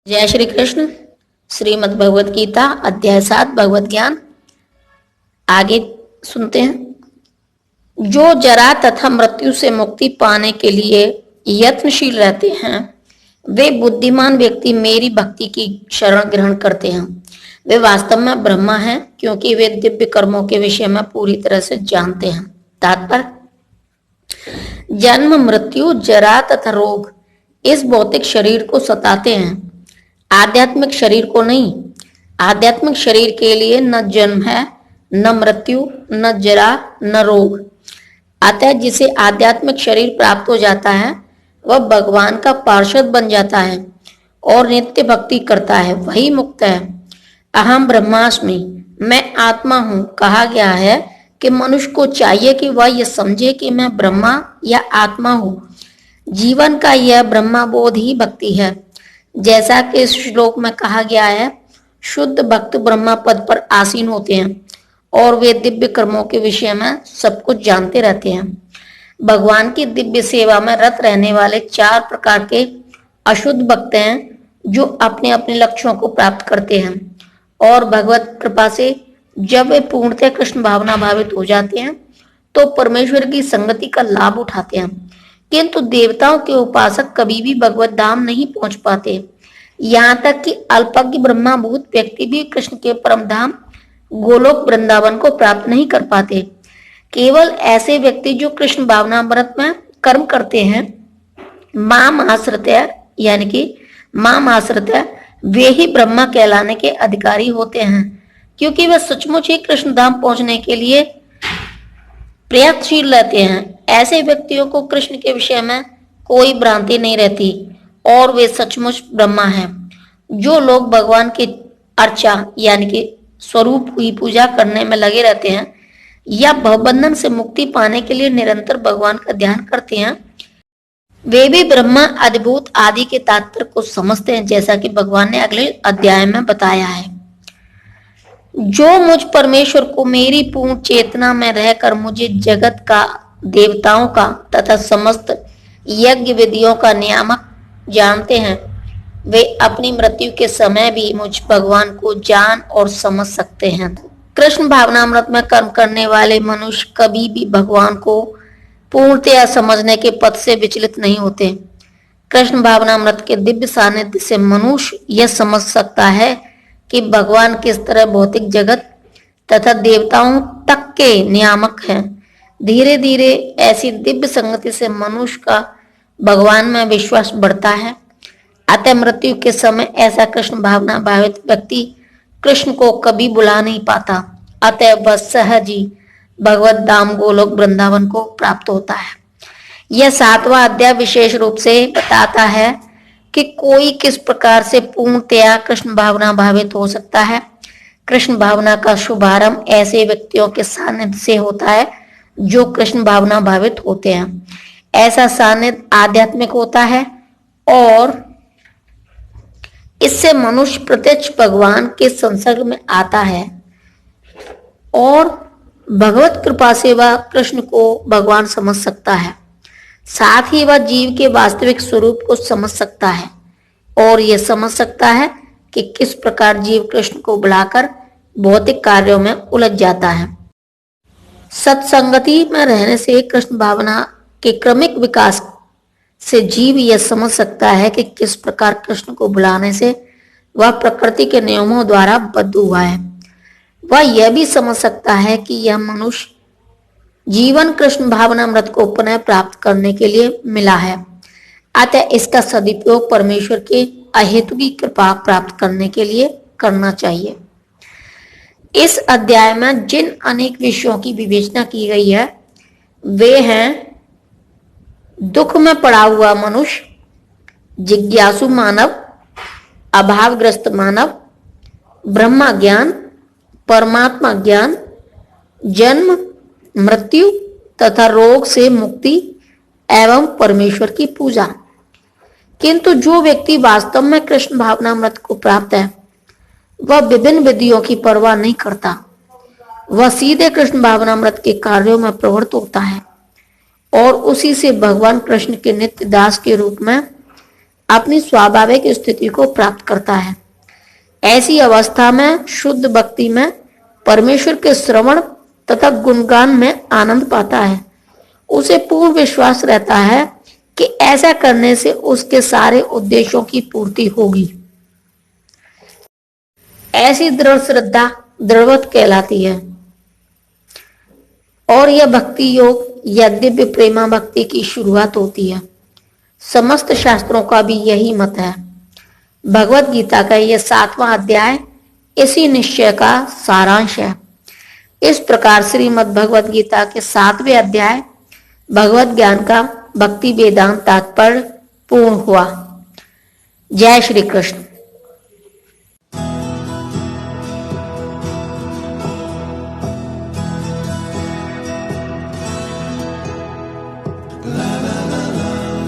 जय श्री कृष्ण। श्रीमद् भगवत गीता अध्याय 7 भगवत ज्ञान आगे सुनते हैं। जो जरा तथा मृत्यु से मुक्ति पाने के लिए यत्नशील रहते हैं वे बुद्धिमान व्यक्ति मेरी भक्ति की शरण ग्रहण करते हैं। वे वास्तव में ब्रह्मा हैं क्योंकि वे दिव्य कर्मों के विषय में पूरी तरह से जानते हैं। तात्पर्य, जन्म मृत्यु जरा तथा रोग इस भौतिक शरीर को सताते हैं, आध्यात्मिक शरीर को नहीं। आध्यात्मिक शरीर के लिए न जन्म है, न मृत्यु, न जरा, न रोग। अतः जिसे आध्यात्मिक शरीर प्राप्त हो जाता है वह भगवान का पार्षद बन जाता है और नित्य भक्ति करता है, वही मुक्त है। अहम ब्रह्मास्मि, मैं आत्मा हूं कहा गया है कि मनुष्य को चाहिए कि वह यह समझे कि मैं ब्रह्मा या आत्मा हूं। जीवन का यह ब्रह्माबोध ही भक्ति है। जैसा कि इस श्लोक में कहा गया है, शुद्ध भक्त ब्रह्मा पद पर आसीन होते हैं और वे दिव्य कर्मों के विषय में सब कुछ जानते रहते हैं। भगवान की दिव्य सेवा में रत रहने वाले 4 प्रकार के अशुद्ध भक्त हैं जो अपने अपने लक्ष्यों को प्राप्त करते हैं और भगवत कृपा से जब वे पूर्णतः कृष्ण भावना भावित हो जाते हैं तो परमेश्वर की संगति का लाभ उठाते हैं। किंतु देवताओं के उपासक कभी भी भगवत धाम नहीं पहुंच पाते। यहाँ तक कि अल्पज्ञ ब्रह्माभूत व्यक्ति भी कृष्ण के परम धाम गोलोक वृंदावन को प्राप्त नहीं कर पाते। केवल ऐसे व्यक्ति जो कृष्ण भावनामृत में कर्म करते हैं, माम आश्रितः यानी कि माम आश्रितः, वे ही ब्रह्मा कहलाने के अधिकारी होते हैं, क्योंकि वे सचमुच ही कृष्ण धाम पहुंचने के लिए प्रयत्नशील रहते हैं। ऐसे व्यक्तियों को कृष्ण के विषय में कोई भ्रांति नहीं रहती और वे सचमुच ब्रह्मा हैं। जो लोग भगवान की अर्चा यानी कि स्वरूप की पूजा करने में लगे रहते हैं या भवबंधन से मुक्ति पाने के लिए निरंतर भगवान का ध्यान करते हैं, वे भी ब्रह्मा अद्भुत आदि के तात्पर्य को समझते हैं, जैसा कि भगवान ने अगले अध्याय में बताया है। जो मुझ परमेश्वर को मेरी पूर्ण चेतना में रहकर मुझे जगत का, देवताओं का तथा समस्त यज्ञ विधियों का नियामक जानते हैं, वे अपनी मृत्यु के समय भी मुझ भगवान को जान और समझ सकते हैं। कृष्ण भावनामृत में कर्म करने वाले मनुष्य कभी भी भगवान को पूर्णतया समझने के पथ से विचलित नहीं होते। कृष्ण भावनामृत के दिव्य सानिध्य से मनुष्य यह समझ सकता है कि भगवान किस तरह भौतिक जगत तथा देवताओं तक के नियामक हैं। धीरे धीरे ऐसी दिव्य संगति से मनुष्य का भगवान में विश्वास बढ़ता है। अतः मृत्यु के समय ऐसा कृष्ण भावना भावित व्यक्ति कृष्ण को कभी बुला नहीं पाता। अतः वह सहज ही भगवत धाम गोलोक वृंदावन को प्राप्त होता है। यह 7वां अध्याय विशेष रूप से बताता है कि कोई किस प्रकार से पूर्णतया कृष्ण भावना भावित हो सकता है। कृष्ण भावना का शुभारंभ ऐसे व्यक्तियों के सानिध्य से होता है जो कृष्ण भावना भावित होते हैं। ऐसा सानिध्य आध्यात्मिक होता है और इससे मनुष्य प्रत्यक्ष भगवान के संसर्ग में आता है और भगवत कृपा से वह कृष्ण को भगवान समझ सकता है। साथ ही वह जीव के वास्तविक स्वरूप को समझ सकता है और यह समझ सकता है कि किस प्रकार जीव कृष्ण को बुलाकर भौतिक कार्यों में उलझ जाता है। सत्संगति में रहने से कृष्ण भावना के क्रमिक विकास से जीव यह समझ सकता है कि किस प्रकार कृष्ण को बुलाने से वह प्रकृति के नियमों द्वारा बद्ध हुआ है। वह यह भी समझ सकता है कि यह मनुष्य जीवन कृष्ण भावनामृत को पुनः प्राप्त करने के लिए मिला है। अतः इसका सदुपयोग परमेश्वर के अहेतु की कृपा प्राप्त करने के लिए करना चाहिए। इस अध्याय में जिन अनेक विषयों की विवेचना की गई है वे हैं दुख में पड़ा हुआ मनुष्य, जिज्ञासु मानव, अभावग्रस्त मानव, ब्रह्मा ज्ञान, परमात्मा ज्ञान, जन्म मृत्यु तथा रोग से मुक्ति एवं परमेश्वर की पूजा। किंतु जो व्यक्ति वास्तव में कृष्ण भावनामृत को प्राप्त है वह विभिन्न विधियों की परवाह नहीं करता। वह सीधे कृष्ण भावनामृत के कार्यों में प्रवृत्त होता है और उसी से भगवान कृष्ण के नित्य दास के रूप में अपनी स्वाभाविक स्थिति को प्राप्त करता है। ऐसी अवस्था में शुद्ध भक्ति में परमेश्वर के श्रवण तथा गुणगान में आनंद पाता है। उसे पूर्ण विश्वास रहता है कि ऐसा करने से उसके सारे उद्देश्यों की पूर्ति होगी। ऐसी दृढ़ श्रद्धा दृढ़वत कहलाती है और यह भक्ति योग या दिव्य प्रेमा भक्ति की शुरुआत होती है। समस्त शास्त्रों का भी यही मत है। भगवत गीता का यह 7वां अध्याय इसी निश्चय का सारांश है। इस प्रकार श्रीमद् भगवत गीता के 7वें अध्याय भगवत ज्ञान का भक्ति वेदांत तात्पर्य पूर्ण हुआ। जय श्री कृष्ण।